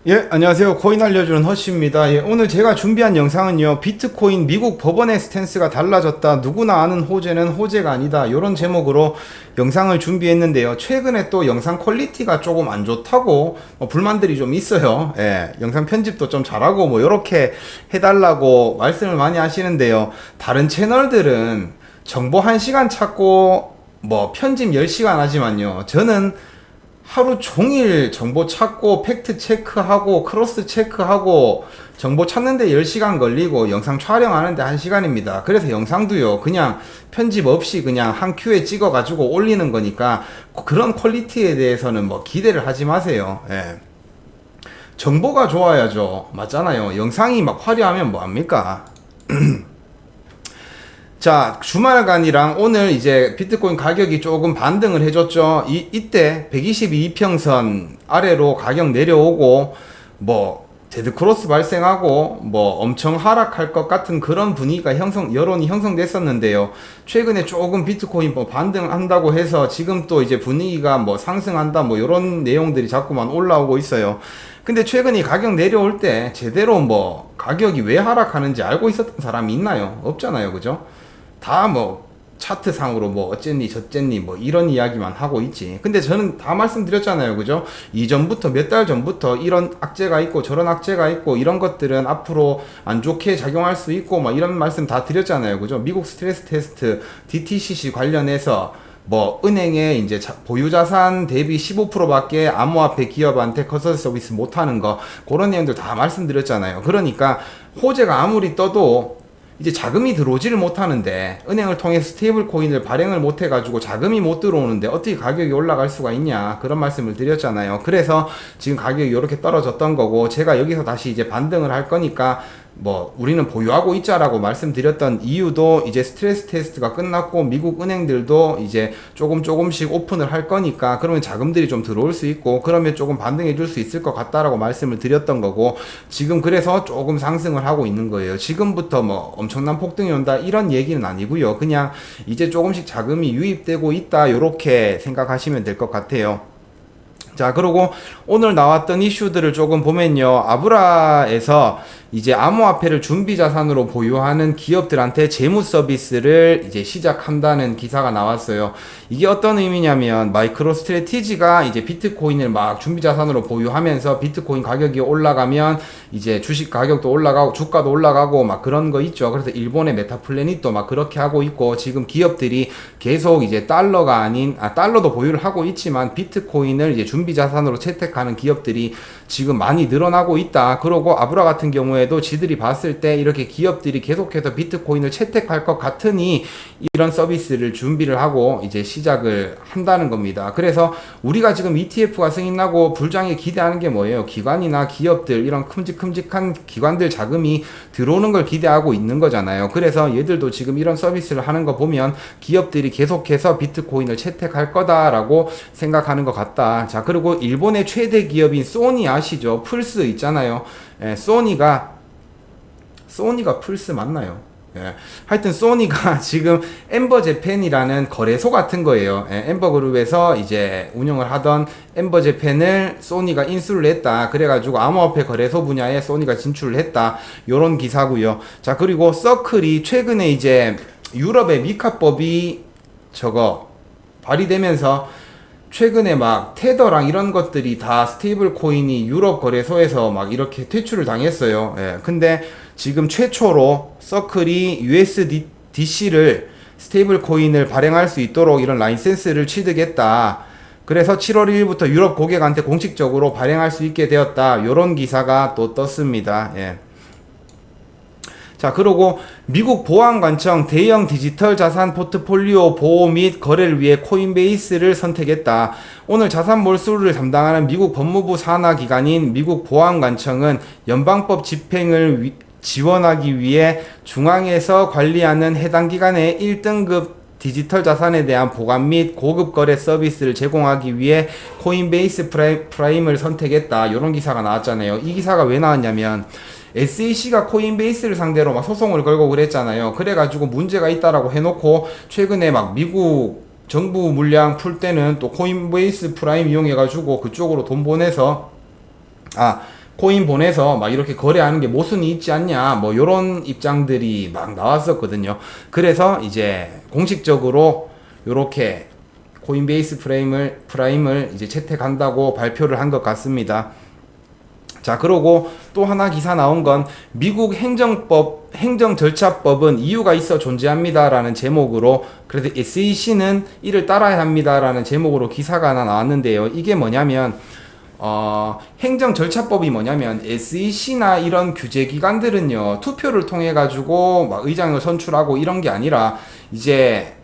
예, 안녕하세요. 코인 알려주는 허쉬입니다. 예, 오늘 제가 준비한 영상은요, 비트코인 미국 법원의 스탠스가 달라졌다. 누구나 아는 호재는 호재가 아니다. 이런 제목으로 영상을 준비했는데요. 최근에 또 영상 퀄리티가 조금 안 좋다고 불만들이 좀 있어요. 예, 영상 편집도 좀 잘하고 이렇게 해달라고 말씀을 많이 하시는데요. 다른 채널들은 정보 1시간 찾고 편집 10시간 하지만요. 저는 하루 종일 정보 찾고 팩트 체크하고 크로스 체크하고 정보 찾는데 10시간 걸리고 영상 촬영하는데 1시간입니다. 그래서 영상도요 그냥 편집 없이 그냥 한 큐에 찍어 가지고 올리는 거니까 그런 퀄리티에 대해서는 기대를 하지 마세요. 예. 정보가 좋아야죠. 맞잖아요. 영상이 막 화려하면 뭐합니까? 자, 주말간이랑 오늘 이제 비트코인 가격이 조금 반등을 해줬죠. 이때 122평선 아래로 가격 내려오고, 데드크로스 발생하고, 엄청 하락할 것 같은 그런 분위기가 여론이 형성됐었는데요. 최근에 조금 비트코인 반등한다고 해서 지금 또 이제 분위기가 상승한다, 요런 내용들이 자꾸만 올라오고 있어요. 근데 최근에 가격 내려올 때 제대로 가격이 왜 하락하는지 알고 있었던 사람이 있나요? 없잖아요. 그죠? 다 차트상으로 어쨌니 저쨌니 이런 이야기만 하고 있지. 근데 저는 다 말씀드렸잖아요. 그죠? 이전부터 몇 달 전부터 이런 악재가 있고 저런 악재가 있고 이런 것들은 앞으로 안 좋게 작용할 수 있고 이런 말씀 다 드렸잖아요. 그죠? 미국 스트레스 테스트 DTCC 관련해서 은행에 이제 보유자산 대비 15%밖에 암호화폐 기업한테 커스터디 서비스 못하는 거 그런 내용들 다 말씀드렸잖아요. 그러니까 호재가 아무리 떠도 이제 자금이 들어오지를 못하는데 은행을 통해 스테이블 코인을 발행을 못 해가지고 자금이 못 들어오는데 어떻게 가격이 올라갈 수가 있냐 그런 말씀을 드렸잖아요. 그래서 지금 가격이 이렇게 떨어졌던 거고 제가 여기서 다시 이제 반등을 할 거니까 우리는 보유하고 있자라고 말씀드렸던 이유도 이제 스트레스 테스트가 끝났고 미국 은행들도 이제 조금씩 오픈을 할 거니까 그러면 자금들이 좀 들어올 수 있고 그러면 조금 반등해 줄 수 있을 것 같다라고 말씀을 드렸던 거고 지금 그래서 조금 상승을 하고 있는 거예요. 지금부터 엄청난 폭등이 온다 이런 얘기는 아니고요. 그냥 이제 조금씩 자금이 유입되고 있다 요렇게 생각하시면 될 것 같아요. 자, 그리고 오늘 나왔던 이슈들을 조금 보면요. 아브라에서 이제 암호화폐를 준비 자산으로 보유하는 기업들한테 재무 서비스를 이제 시작한다는 기사가 나왔어요. 이게 어떤 의미냐면 마이크로 스트래티지가 이제 비트코인을 준비 자산으로 보유하면서 비트코인 가격이 올라가면 이제 주식 가격도 올라가고 주가도 올라가고 그런 거 있죠. 그래서 일본의 메타플래닛도 그렇게 하고 있고 지금 기업들이 계속 이제 달러가 아닌 달러도 보유를 하고 있지만 비트코인을 이제 준비 자산으로 채택하는 기업들이 지금 많이 늘어나고 있다. 그러고 아브라 같은 경우에도 지들이 봤을 때 이렇게 기업들이 계속해서 비트코인을 채택할 것 같으니 이런 서비스를 준비를 하고 이제 시작을 한다는 겁니다. 그래서 우리가 지금 ETF가 승인나고 불장에 기대하는 게 뭐예요? 기관이나 기업들 이런 큼직큼직한 기관들 자금이 들어오는 걸 기대하고 있는 거잖아요. 그래서 얘들도 지금 이런 서비스를 하는 거 보면 기업들이 계속해서 비트코인을 채택할 거다라고 생각하는 것 같다. 자, 그리고 일본의 최대 기업인 소니 아시죠? 플스 있잖아요. 소니가 플스 맞나요? 하여튼 소니가 지금 엠버재팬이라는 거래소 같은 거예요. 엠버그룹에서 이제 운영을 하던 엠버재팬을 소니가 인수를 했다. 그래가지고 암호화폐 거래소 분야에 소니가 진출을 했다. 요런 기사고요. 자, 그리고 서클이 최근에 이제 유럽의 미카법이 발의되면서 최근에 테더랑 이런 것들이 다 스테이블 코인이 유럽 거래소에서 이렇게 퇴출을 당했어요. 근데 지금 최초로 서클이 USDC를 스테이블 코인을 발행할 수 있도록 이런 라이센스를 취득했다. 그래서 7월 1일부터 유럽 고객한테 공식적으로 발행할 수 있게 되었다. 요런 기사가 또 떴습니다. 자, 그리고 미국 보안관청 대형 디지털 자산 포트폴리오 보호 및 거래를 위해 코인베이스를 선택했다. 오늘 자산 몰수를 담당하는 미국 법무부 산하 기관인 미국 보안관청은 연방법 집행을 지원하기 위해 중앙에서 관리하는 해당 기관의 1등급 디지털 자산에 대한 보관 및 고급 거래 서비스를 제공하기 위해 코인베이스 프라임을 선택했다. 이런 기사가 나왔잖아요. 이 기사가 왜 나왔냐면 SEC가 코인베이스를 상대로 소송을 걸고 그랬잖아요. 그래가지고 문제가 있다라고 해놓고 최근에 미국 정부 물량 풀 때는 또 코인베이스 프라임 이용해가지고 그쪽으로 돈 보내서 코인 보내서 막 이렇게 거래하는 게 모순이 있지 않냐, 뭐 요런 입장들이 막 나왔었거든요. 그래서 이제 공식적으로 요렇게 코인베이스 프라임을 이제 채택한다고 발표를 한 것 같습니다. 자, 그러고 또 하나 기사 나온 건 미국 행정절차법은 이유가 있어 존재합니다라는 제목으로, 그래서 SEC는 이를 따라야 합니다라는 제목으로 기사가 하나 나왔는데요. 이게 뭐냐면 행정절차법이 뭐냐면 SEC나 이런 규제기관들은요, 투표를 통해 가지고 막 의장을 선출하고 이런 게 아니라 이제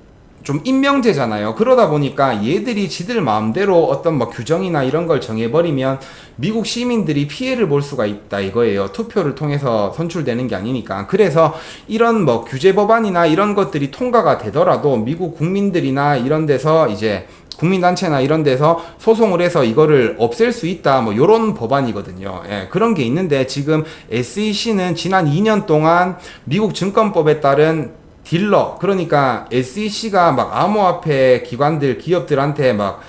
좀 임명제잖아요. 그러다 보니까 얘들이 지들 마음대로 어떤 뭐 규정이나 이런 걸 정해버리면 미국 시민들이 피해를 볼 수가 있다 이거예요. 투표를 통해서 선출되는 게 아니니까. 그래서 이런 뭐 규제 법안이나 이런 것들이 통과가 되더라도 미국 국민들이나 이런 데서 이제 국민단체나 이런 데서 소송을 해서 이거를 없앨 수 있다, 뭐 요런 법안이거든요. 예, 그런 게 있는데 지금 SEC는 지난 2년 동안 미국 증권법에 따른 딜러, 그러니까 SEC가 막 암호화폐 기관들, 기업들한테 막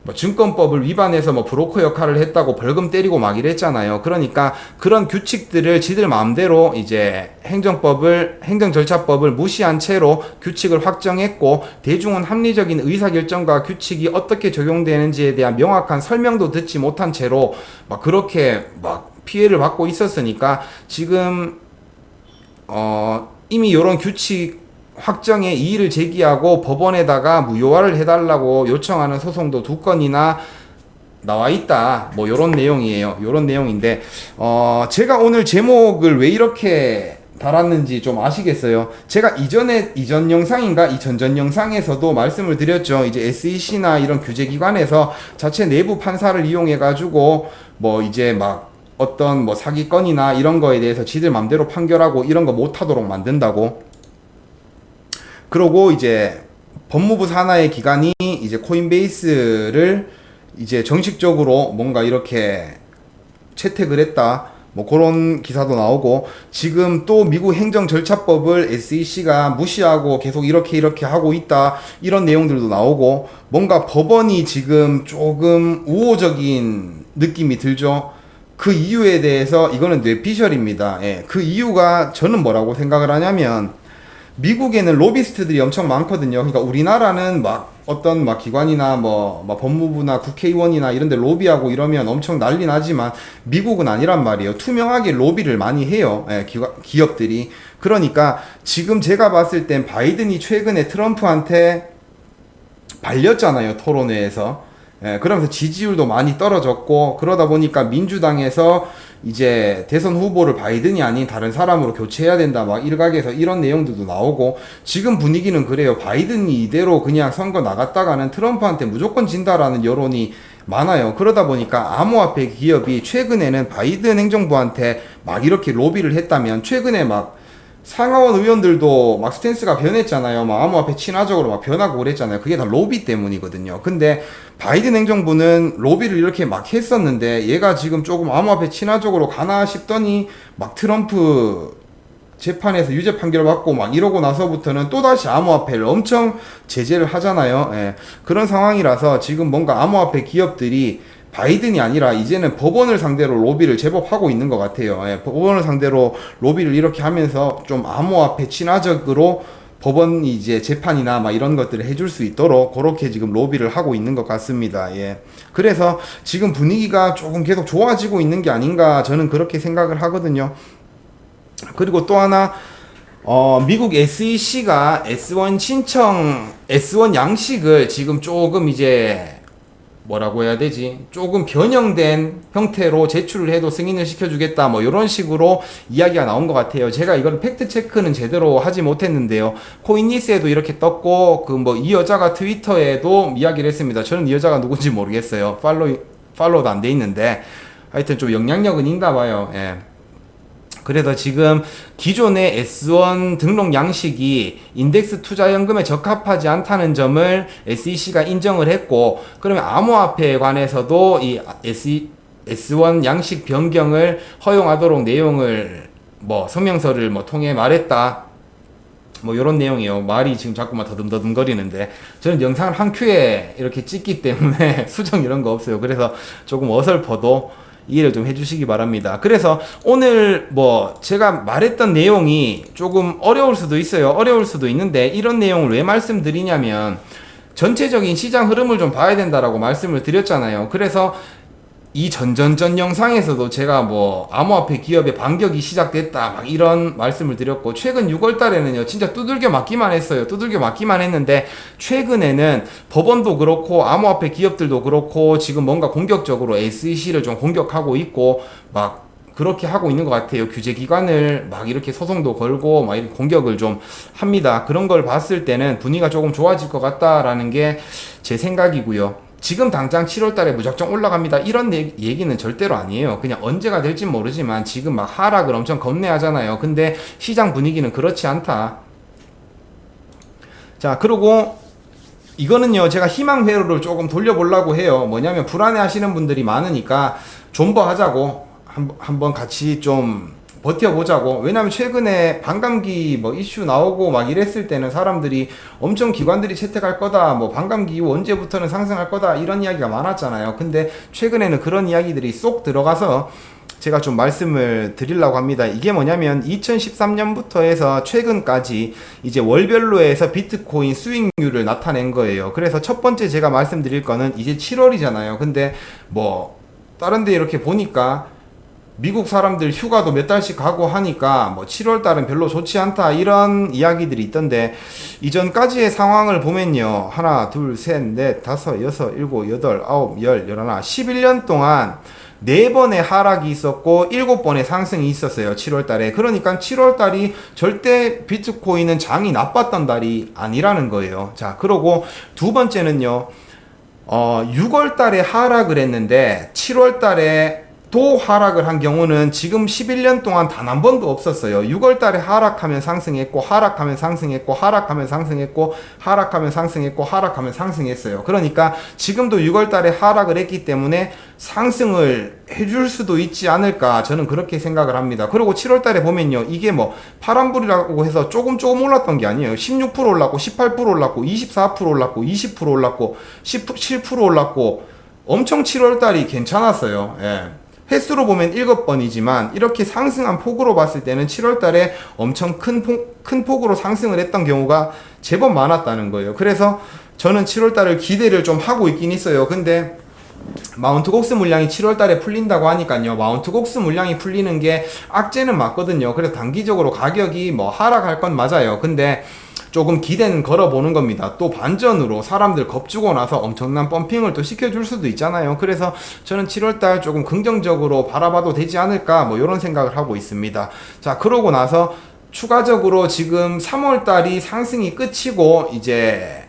뭐 증권법을 위반해서 뭐 브로커 역할을 했다고 벌금 때리고 막 이랬잖아요. 그러니까 그런 규칙들을 지들 마음대로 이제 행정절차법을 무시한 채로 규칙을 확정했고, 대중은 합리적인 의사결정과 규칙이 어떻게 적용되는지에 대한 명확한 설명도 듣지 못한 채로 막 그렇게 막 피해를 받고 있었으니까 지금 이미 이런 규칙 확정에 이의를 제기하고 법원에다가 무효화를 해달라고 요청하는 소송도 2건이나 나와 있다. 뭐 요런 내용이에요. 요런 내용인데 제가 오늘 제목을 왜 이렇게 달았는지 좀 아시겠어요? 제가 이전 영상인가 이 전전 영상에서도 말씀을 드렸죠. 이제 SEC나 이런 규제기관에서 자체 내부 판사를 이용해 가지고 뭐 이제 막 어떤 뭐 사기건이나 이런 거에 대해서 지들 맘대로 판결하고 이런 거 못하도록 만든다고. 그러고 이제 법무부 산하의 기관이 이제 코인베이스를 이제 정식적으로 뭔가 이렇게 채택을 했다, 뭐 그런 기사도 나오고, 지금 또 미국 행정절차법을 SEC가 무시하고 계속 이렇게 하고 있다, 이런 내용들도 나오고, 뭔가 법원이 지금 조금 우호적인 느낌이 들죠. 그 이유에 대해서 이거는 뇌피셜입니다. 예, 그 이유가 저는 뭐라고 생각을 하냐면, 미국에는 로비스트들이 엄청 많거든요. 그러니까 우리나라는 막 어떤 막 기관이나 뭐 법무부나 국회의원이나 이런 데 로비하고 이러면 엄청 난리 나지만 미국은 아니란 말이에요. 투명하게 로비를 많이 해요. 예, 기업들이. 그러니까 지금 제가 봤을 땐 바이든이 최근에 트럼프한테 발렸잖아요, 토론회에서. 예, 그러면서 지지율도 많이 떨어졌고, 그러다 보니까 민주당에서 이제 대선 후보를 바이든이 아닌 다른 사람으로 교체해야 된다, 막 일각에서 이런 내용들도 나오고, 지금 분위기는 그래요. 바이든이 이대로 그냥 선거 나갔다가는 트럼프한테 무조건 진다라는 여론이 많아요. 그러다 보니까 암호화폐 기업이 최근에는 바이든 행정부한테 막 이렇게 로비를 했다면, 최근에 막 상하원 의원들도 막 스탠스가 변했잖아요. 막 암호화폐 친화적으로 막 변하고 그랬잖아요. 그게 다 로비 때문이거든요. 근데 바이든 행정부는 로비를 이렇게 막 했었는데, 얘가 지금 조금 암호화폐 친화적으로 가나 싶더니 막 트럼프 재판에서 유죄 판결 받고 막 이러고 나서부터는 또다시 암호화폐를 엄청 제재를 하잖아요. 예. 그런 상황이라서 지금 뭔가 암호화폐 기업들이 바이든이 아니라 이제는 법원을 상대로 로비를 제법 하고 있는 것 같아요. 예, 법원을 상대로 로비를 이렇게 하면서 좀 암호화폐 친화적으로 법원이 이제 재판이나 막 이런 것들을 해줄 수 있도록 그렇게 지금 로비를 하고 있는 것 같습니다. 예. 그래서 지금 분위기가 조금 계속 좋아지고 있는 게 아닌가, 저는 그렇게 생각을 하거든요. 그리고 또 하나, 미국 SEC가 S1 양식을 지금 조금 이제 뭐라고 해야 되지? 조금 변형된 형태로 제출을 해도 승인을 시켜주겠다, 뭐 이런 식으로 이야기가 나온 것 같아요. 제가 이걸 팩트 체크는 제대로 하지 못했는데요. 코인니스에도 이렇게 떴고, 그 뭐 이 여자가 트위터에도 이야기를 했습니다. 저는 이 여자가 누군지 모르겠어요. 팔로우도 안 돼 있는데 하여튼 좀 영향력은 있나 봐요. 예. 그래서 지금 기존의 S1 등록 양식이 인덱스 투자연금에 적합하지 않다는 점을 SEC가 인정을 했고, 그러면 암호화폐에 관해서도 이 S1 양식 변경을 허용하도록 내용을 뭐 성명서를 뭐 통해 말했다, 뭐 요런 내용이에요. 말이 지금 자꾸만 더듬더듬 거리는데, 저는 영상을 한 큐에 이렇게 찍기 때문에 수정 이런 거 없어요. 그래서 조금 어설퍼도 이해를 좀 해주시기 바랍니다. 그래서 오늘 뭐 제가 말했던 내용이 조금 어려울 수도 있어요. 어려울 수도 있는데 이런 내용을 왜 말씀드리냐면 전체적인 시장 흐름을 좀 봐야 된다라고 말씀을 드렸잖아요. 그래서 이 전전전 영상에서도 제가 뭐 암호화폐 기업의 반격이 시작됐다 막 이런 말씀을 드렸고, 최근 6월 달에는요 진짜 두들겨 맞기만 했어요. 두들겨 맞기만 했는데 최근에는 법원도 그렇고 암호화폐 기업들도 그렇고 지금 뭔가 공격적으로 SEC를 좀 공격하고 있고 막 그렇게 하고 있는 것 같아요. 규제기관을 막 이렇게 소송도 걸고 막 이렇게 공격을 좀 합니다. 그런 걸 봤을 때는 분위기가 조금 좋아질 것 같다라는 게 제 생각이고요. 지금 당장 7월 달에 무작정 올라갑니다, 이런 얘기는 절대로 아니에요. 그냥 언제가 될진 모르지만 지금 막 하락을 엄청 겁내하잖아요. 근데 시장 분위기는 그렇지 않다. 자, 그리고 이거는요 제가 희망 회로를 조금 돌려보려고 해요. 뭐냐면 불안해 하시는 분들이 많으니까 존버하자고 한번 같이 좀 버텨보자고. 왜냐면 최근에 반감기 뭐 이슈 나오고 막 이랬을 때는 사람들이 엄청 기관들이 채택할 거다, 뭐 반감기 이후 언제부터는 상승할 거다 이런 이야기가 많았잖아요. 근데 최근에는 그런 이야기들이 쏙 들어가서 제가 좀 말씀을 드리려고 합니다. 이게 뭐냐면 2013년부터 해서 최근까지 이제 월별로 해서 비트코인 수익률을 나타낸 거예요. 그래서 첫 번째 제가 말씀드릴 거는 이제 7월이잖아요. 근데 뭐 다른 데 이렇게 보니까 미국 사람들 휴가도 몇 달씩 가고 하니까 뭐 7월 달은 별로 좋지 않다 이런 이야기들이 있던데, 이전까지의 상황을 보면요 하나 둘셋넷 다섯 여섯 일곱 여덟 아홉 열 열하나 11년 동안 4번의 하락이 있었고 7번의 상승이 있었어요 7월 달에. 그러니까 7월 달이 절대 비트코인은 장이 나빴던 달이 아니라는 거예요. 자, 그러고 두 번째는요 6월 달에 하락을 했는데 7월 달에 또 하락을 한 경우는 지금 11년 동안 단 한 번도 없었어요. 6월 달에 하락하면 상승했고 하락하면 상승했고 하락하면 상승했고 하락하면 상승했고 하락하면 상승했어요. 그러니까 지금도 6월 달에 하락을 했기 때문에 상승을 해줄 수도 있지 않을까, 저는 그렇게 생각을 합니다. 그리고 7월 달에 보면요 이게 뭐 파란불이라고 해서 조금 올랐던 게 아니에요. 16% 올랐고 18% 올랐고 24% 올랐고 20% 올랐고 17% 올랐고 엄청 7월 달이 괜찮았어요. 예. 횟수로 보면 7번이지만 이렇게 상승한 폭으로 봤을 때는 7월 달에 엄청 큰 폭으로 상승을 했던 경우가 제법 많았다는 거예요. 그래서 저는 7월 달을 기대를 좀 하고 있긴 있어요. 근데 마운트 곡스 물량이 7월 달에 풀린다고 하니까요. 마운트 곡스 물량이 풀리는 게 악재는 맞거든요. 그래서 단기적으로 가격이 뭐 하락할 건 맞아요. 근데 조금 기대는 걸어보는 겁니다. 또 반전으로 사람들 겁주고 나서 엄청난 펌핑을 또 시켜줄 수도 있잖아요. 그래서 저는 7월달 조금 긍정적으로 바라봐도 되지 않을까 뭐 이런 생각을 하고 있습니다. 자, 그러고 나서 추가적으로 지금 3월달이 상승이 끝이고 이제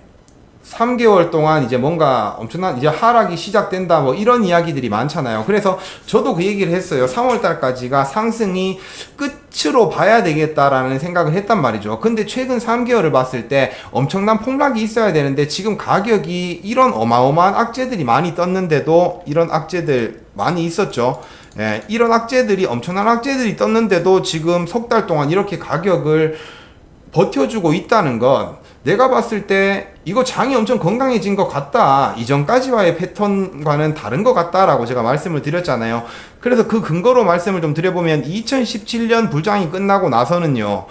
3개월 동안 이제 뭔가 엄청난 이제 하락이 시작된다 뭐 이런 이야기들이 많잖아요. 그래서 저도 그 얘기를 했어요. 3월 달까지가 상승이 끝으로 봐야 되겠다라는 생각을 했단 말이죠. 근데 최근 3개월을 봤을 때 엄청난 폭락이 있어야 되는데 지금 가격이 이런 어마어마한 악재들이 많이 떴는데도, 이런 악재들 많이 있었죠. 예, 이런 악재들이 엄청난 악재들이 떴는데도 지금 석 달 동안 이렇게 가격을 버텨주고 있다는 건 내가 봤을 때 이거 장이 엄청 건강해진 것 같다, 이전까지와의 패턴과는 다른 것 같다라고 제가 말씀을 드렸잖아요. 그래서 그 근거로 말씀을 좀 드려보면 2017년 불장이 끝나고 나서는요,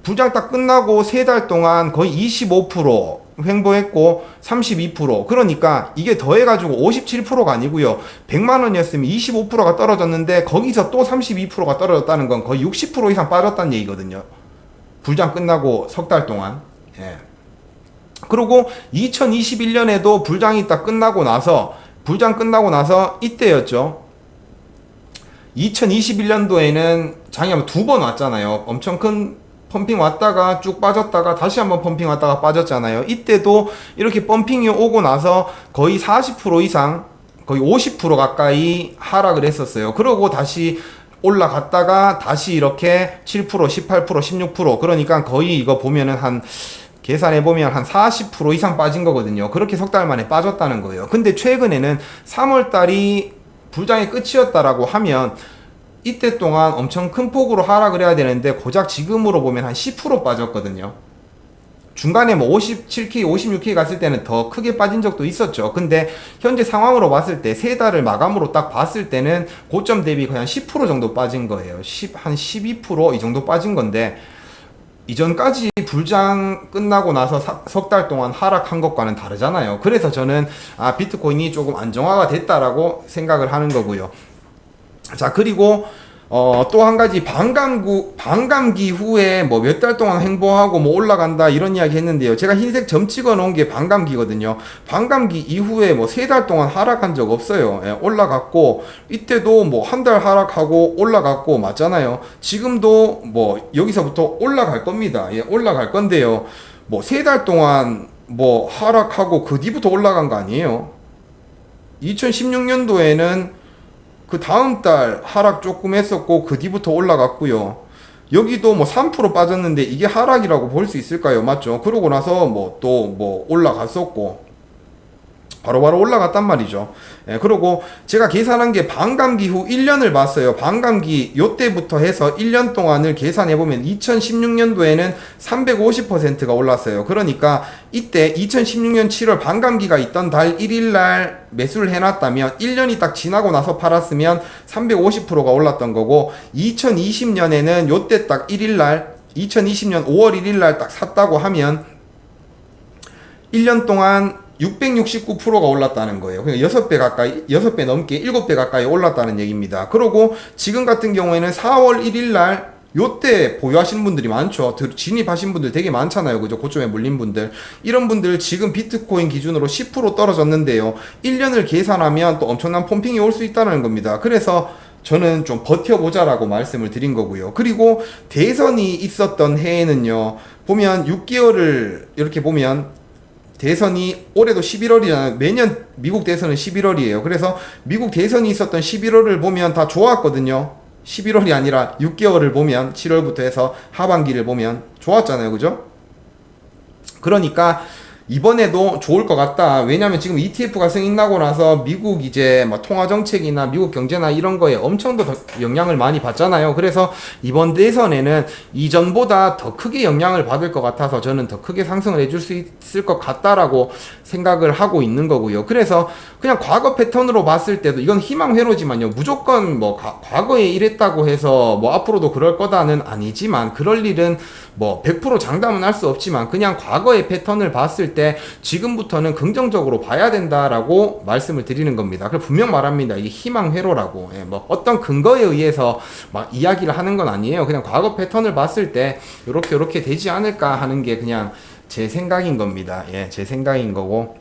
불장 딱 끝나고 3달 동안 거의 25% 횡보했고 32%, 그러니까 이게 더해가지고 57%가 아니고요 100만원이었으면 25%가 떨어졌는데 거기서 또 32%가 떨어졌다는 건 거의 60% 이상 빠졌다는 얘기거든요, 불장 끝나고 석 달 동안. 예. 그리고 2021년에도 불장이 딱 끝나고 나서, 불장 끝나고 나서 이때였죠. 2021년도에는 장이 한번 2번 왔잖아요. 엄청 큰 펌핑 왔다가 쭉 빠졌다가 다시 한번 펌핑 왔다가 빠졌잖아요. 이때도 이렇게 펌핑이 오고 나서 거의 40% 이상, 거의 50% 가까이 하락을 했었어요. 그러고 다시 올라갔다가 다시 이렇게 7%, 18%, 16%, 그러니까 거의 이거 보면은 한 계산해보면 한 40% 이상 빠진 거거든요. 그렇게 석 달 만에 빠졌다는 거예요. 근데 최근에는 3월달이 불장의 끝이었다라고 하면 이때 동안 엄청 큰 폭으로 하락을 해야 되는데 고작 지금으로 보면 한 10% 빠졌거든요. 중간에 뭐 57K, 56K 갔을 때는 더 크게 빠진 적도 있었죠. 근데 현재 상황으로 봤을 때 세 달을 마감으로 딱 봤을 때는 고점 대비 그냥 10% 정도 빠진 거예요. 한 12% 이 정도 빠진 건데 이전까지 불장 끝나고 나서 석 달 동안 하락한 것과는 다르잖아요. 그래서 저는 비트코인이 조금 안정화가 됐다라고 생각을 하는 거고요. 자, 그리고 또 한 가지 반감기 후에 뭐 몇 달 동안 행보하고 뭐 올라간다 이런 이야기 했는데요. 제가 흰색 점 찍어 놓은 게 반감기거든요. 반감기 이후에 뭐 세 달 동안 하락한 적 없어요. 예, 올라갔고 이때도 뭐 한 달 하락하고 올라갔고 맞잖아요. 지금도 뭐 여기서부터 올라갈 겁니다. 예, 올라갈 건데요. 뭐 세 달 동안 뭐 하락하고 그 뒤부터 올라간 거 아니에요. 2016년도에는 그 다음 달 하락 조금 했었고 그 뒤부터 올라갔고요. 여기도 뭐 3% 빠졌는데 이게 하락이라고 볼 수 있을까요? 맞죠? 그러고 나서 뭐 또 뭐 올라갔었고 바로바로 올라갔단 말이죠. 예, 그리고 제가 계산한 게 반감기 후 1년을 봤어요. 반감기 요때부터 해서 1년 동안을 계산해보면 2016년도에는 350%가 올랐어요. 그러니까 이때 2016년 7월 반감기가 있던 달 1일날 매수를 해놨다면 1년이 딱 지나고 나서 팔았으면 350%가 올랐던 거고 2020년에는 요때 딱 1일날 2020년 5월 1일날 딱 샀다고 하면 1년 동안 669%가 올랐다는 거예요. 그러니까 6배 가까이, 6배 넘게 7배 가까이 올랐다는 얘기입니다. 그리고 지금 같은 경우에는 4월 1일 날 요때 보유하시는 분들이 많죠. 진입하신 분들 되게 많잖아요. 그죠? 고점에 물린 분들. 이런 분들 지금 비트코인 기준으로 10% 떨어졌는데요. 1년을 계산하면 또 엄청난 펌핑이 올 수 있다는 겁니다. 그래서 저는 좀 버텨보자라고 말씀을 드린 거고요. 그리고 대선이 있었던 해에는요. 보면 6개월을 이렇게 보면 대선이 올해도 11월이잖아요. 매년 미국 대선은 11월이에요. 그래서 미국 대선이 있었던 11월을 보면 다 좋았거든요. 11월이 아니라 6개월을 보면 7월부터 해서 하반기를 보면 좋았잖아요. 그죠? 그러니까 이번에도 좋을 것 같다. 왜냐면 지금 ETF가 승인 나고 나서 미국 이제 뭐 통화 정책이나 미국 경제나 이런 거에 엄청 더 영향을 많이 받잖아요. 그래서 이번 대선에는 이전보다 더 크게 영향을 받을 것 같아서 저는 더 크게 상승을 해줄 수 있을 것 같다라고 생각을 하고 있는 거고요. 그래서 그냥 과거 패턴으로 봤을 때도 이건 희망회로지만요. 무조건 뭐 과거에 이랬다고 해서 뭐 앞으로도 그럴 거다는 아니지만 그럴 일은 뭐 100% 장담은 할 수 없지만 그냥 과거의 패턴을 봤을 때 지금부터는 긍정적으로 봐야 된다라고 말씀을 드리는 겁니다. 그래서 분명 말합니다. 이게 희망회로라고. 예, 뭐 어떤 근거에 의해서 막 이야기를 하는 건 아니에요. 그냥 과거 패턴을 봤을 때 이렇게 되지 않을까 하는 게 그냥 제 생각인 겁니다. 예, 제 생각인 거고.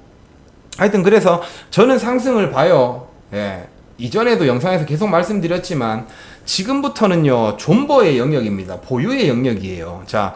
하여튼 그래서 저는 상승을 봐요. 예. 이전에도 영상에서 계속 말씀드렸지만 지금부터는요 존버의 영역입니다. 보유의 영역이에요. 자,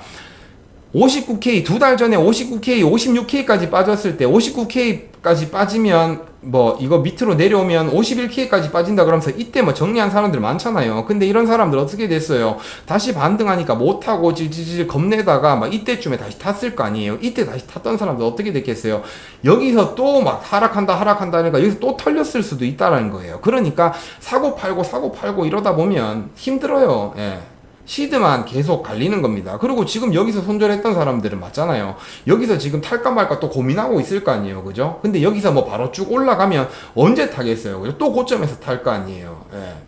59K 두 달 전에 59K, 56K까지 빠졌을 때 59K까지 빠지면 뭐 이거 밑으로 내려오면 51K까지 빠진다 그러면서 이때 뭐 정리한 사람들 많잖아요. 근데 이런 사람들 어떻게 됐어요? 다시 반등하니까 못하고 질질질 겁내다가 막 이때쯤에 다시 탔을 거 아니에요. 이때 다시 탔던 사람들 어떻게 됐겠어요? 여기서 또 막 하락한다 하니까 여기서 또 털렸을 수도 있다라는 거예요. 그러니까 사고 팔고 이러다 보면 힘들어요. 예. 시드만 계속 갈리는 겁니다. 그리고 지금 여기서 손절했던 사람들은 맞잖아요. 여기서 지금 탈까 말까 또 고민하고 있을 거 아니에요. 그죠? 근데 여기서 뭐 바로 쭉 올라가면 언제 타겠어요? 그죠? 또 고점에서 탈 거 아니에요. 예.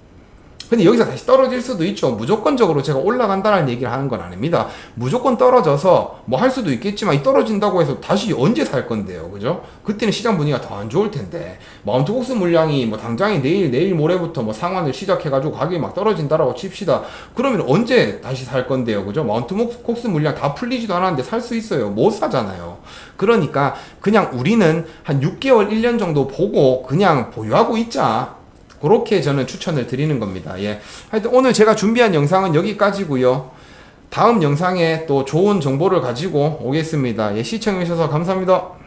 근데 여기서 다시 떨어질 수도 있죠. 무조건적으로 제가 올라간다는 얘기를 하는 건 아닙니다. 무조건 떨어져서 뭐 할 수도 있겠지만 이 떨어진다고 해서 다시 언제 살 건데요. 그죠? 그때는 시장 분위기가 더 안 좋을 텐데 마운트 곡스 물량이 뭐 당장에 내일 모레부터 뭐 상환을 시작해가지고 가격이 막 떨어진다라고 칩시다. 그러면 언제 다시 살 건데요. 그죠? 마운트 곡스 물량 다 풀리지도 않았는데 살 수 있어요. 못 사잖아요. 그러니까 그냥 우리는 한 6개월 1년 정도 보고 그냥 보유하고 있자. 그렇게 저는 추천을 드리는 겁니다. 예. 하여튼 오늘 제가 준비한 영상은 여기까지고요. 다음 영상에 또 좋은 정보를 가지고 오겠습니다. 예, 시청해주셔서 감사합니다.